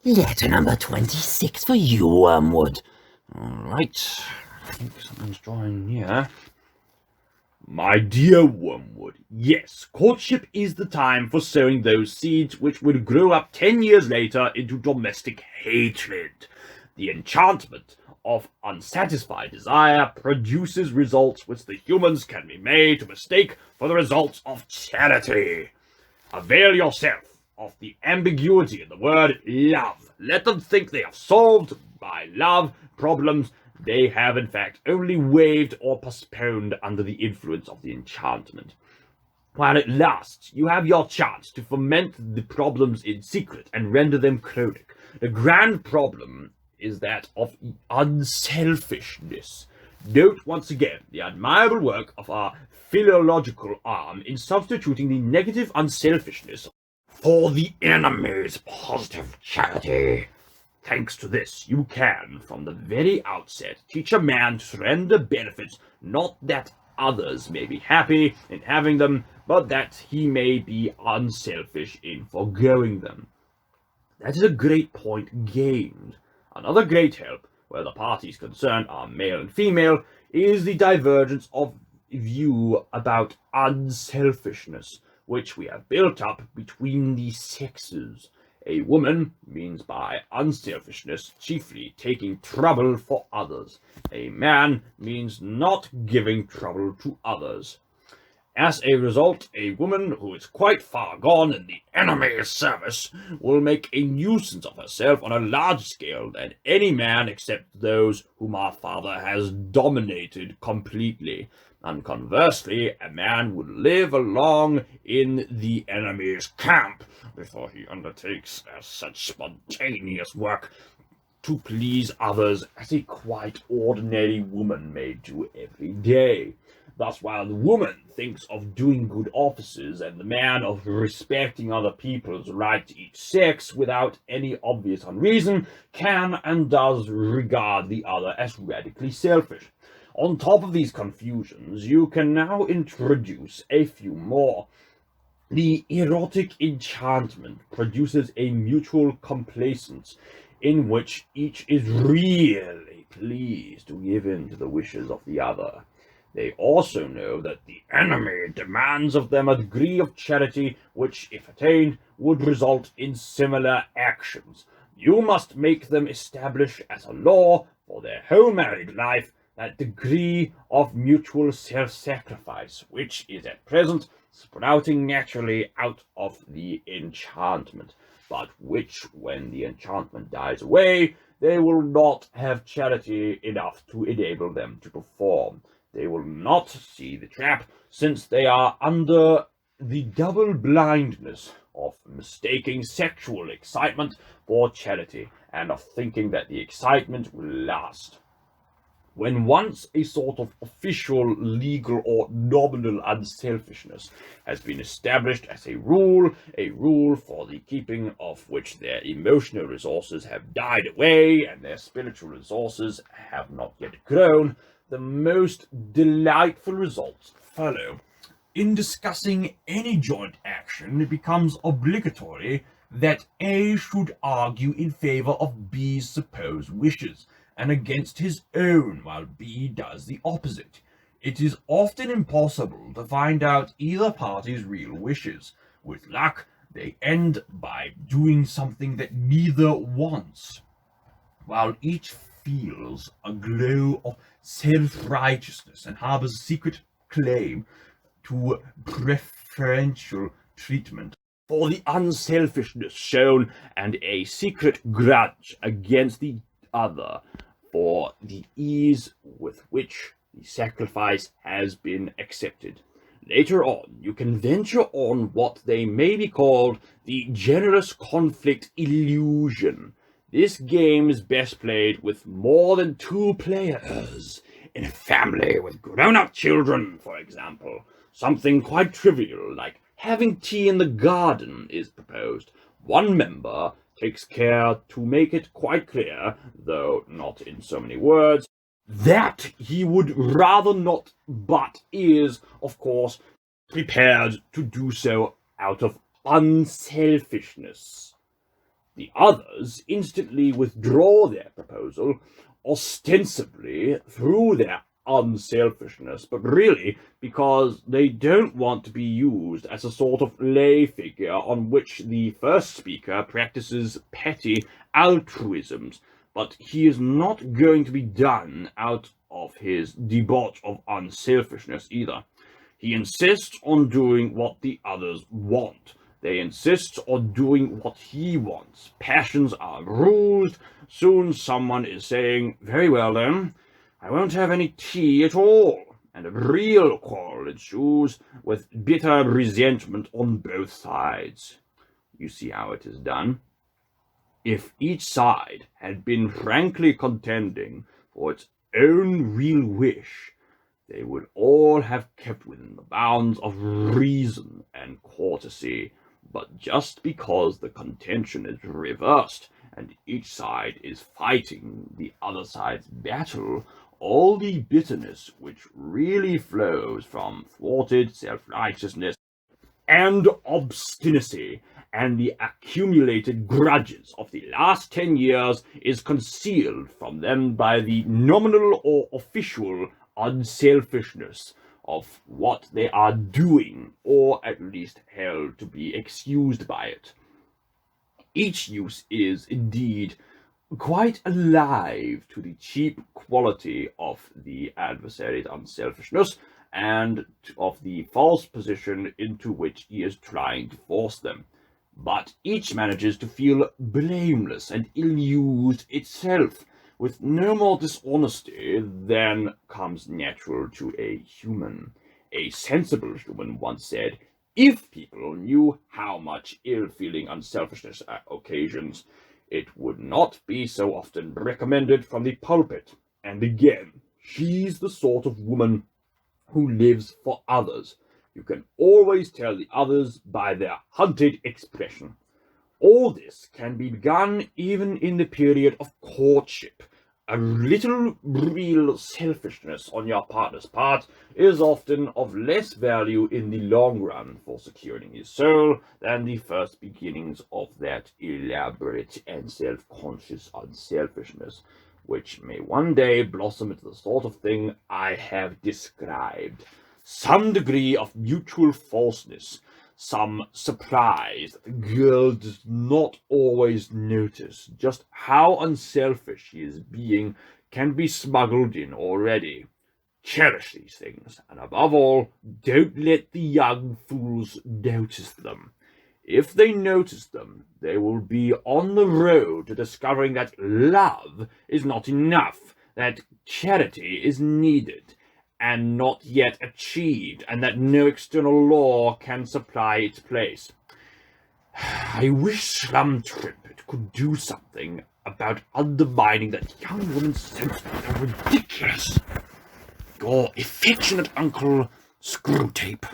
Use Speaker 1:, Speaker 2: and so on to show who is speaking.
Speaker 1: Letter number 26 for you, Wormwood. Alright, I think something's drawing here.
Speaker 2: My dear Wormwood, yes, courtship is the time for sowing those seeds which would grow up 10 years later into domestic hatred. The enchantment of unsatisfied desire produces results which the humans can be made to mistake for the results of charity. Avail yourself of the ambiguity in the word love. Let them think they have solved by love problems they have in fact only waived or postponed under the influence of the enchantment. While it lasts, you have your chance to foment the problems in secret and render them chronic. The grand problem is that of unselfishness. Note once again the admirable work of our philological arm in substituting the negative unselfishness for the enemy's positive charity. Thanks to this, you can, from the very outset, teach a man to render benefits, not that others may be happy in having them, but that he may be unselfish in foregoing them. That is a great point gained. Another great help, where the parties concerned are male and female, is the divergence of view about unselfishness, which we have built up between the sexes. A woman means by unselfishness chiefly taking trouble for others. A man means not giving trouble to others. As a result, a woman who is quite far gone in the enemy's service will make a nuisance of herself on a larger scale than any man except those whom our father has dominated completely. And conversely, a man would live along in the enemy's camp before he undertakes such spontaneous work to please others as a quite ordinary woman may do every day. Thus, while the woman thinks of doing good offices and the man of respecting other people's right to each sex without any obvious unreason, can and does regard the other as radically selfish. On top of these confusions, you can now introduce a few more. The erotic enchantment produces a mutual complacence in which each is really pleased to give in to the wishes of the other. They also know that the enemy demands of them a degree of charity which, if attained, would result in similar actions. You must make them establish as a law for their whole married life that degree of mutual self-sacrifice, which is at present sprouting naturally out of the enchantment, but which, when the enchantment dies away, they will not have charity enough to enable them to perform. They will not see the trap, since they are under the double blindness of mistaking sexual excitement for charity, and of thinking that the excitement will last. When once a sort of official, legal, or nominal unselfishness has been established as a rule for the keeping of which their emotional resources have died away and their spiritual resources have not yet grown, the most delightful results follow. In discussing any joint action, it becomes obligatory that A should argue in favor of B's supposed wishes, and against his own, while B does the opposite. It is often impossible to find out either party's real wishes. With luck, they end by doing something that neither wants. While each feels a glow of self-righteousness and harbors a secret claim to preferential treatment for the unselfishness shown and a secret grudge against the other for the ease with which the sacrifice has been accepted. Later on, you can venture on what they may be called the generous conflict illusion. This game is best played with more than 2 players. In a family with grown-up children, for example, something quite trivial like having tea in the garden is proposed. One member takes care to make it quite clear, though not in so many words, that he would rather not, but is, of course, prepared to do so out of unselfishness. The others instantly withdraw their proposal, ostensibly through their unselfishness, but really because they don't want to be used as a sort of lay figure on which the first speaker practices petty altruisms. But he is not going to be done out of his debauch of unselfishness either. He insists on doing what the others want. They insist on doing what he wants. Passions are bruised. Soon someone is saying, "Very well then, I won't have any tea at all." And a real quarrel ensues, with bitter resentment on both sides. You see how it is done? If each side had been frankly contending for its own real wish, they would all have kept within the bounds of reason and courtesy. But just because the contention is reversed and each side is fighting the other side's battle, all the bitterness which really flows from thwarted self-righteousness and obstinacy and the accumulated grudges of the last 10 years is concealed from them by the nominal or official unselfishness of what they are doing, or at least held to be excused by it. Each use is, indeed, quite alive to the cheap quality of the adversary's unselfishness and of the false position into which he is trying to force them. But each manages to feel blameless and ill-used itself, with no more dishonesty than comes natural to a human. A sensible human once said, "If people knew how much ill-feeling unselfishness occasions, it would not be so often recommended from the pulpit." And again, she's the sort of woman who lives for others. You can always tell the others by their hunted expression. All this can be begun even in the period of courtship. A little real selfishness on your partner's part is often of less value in the long run for securing his soul than the first beginnings of that elaborate and self-conscious unselfishness, which may one day blossom into the sort of thing I have described. Some degree of mutual falseness, some surprise that the girl does not always notice just how unselfish she is being, can be smuggled in already. Cherish these things, and above all, don't let the young fools notice them. If they notice them, they will be on the road to discovering that love is not enough, that charity is needed, and not yet achieved, and that no external law can supply its place. I wish Slum Trippet could do something about undermining that young woman's sense of how ridiculous. Your affectionate uncle, Screwtape.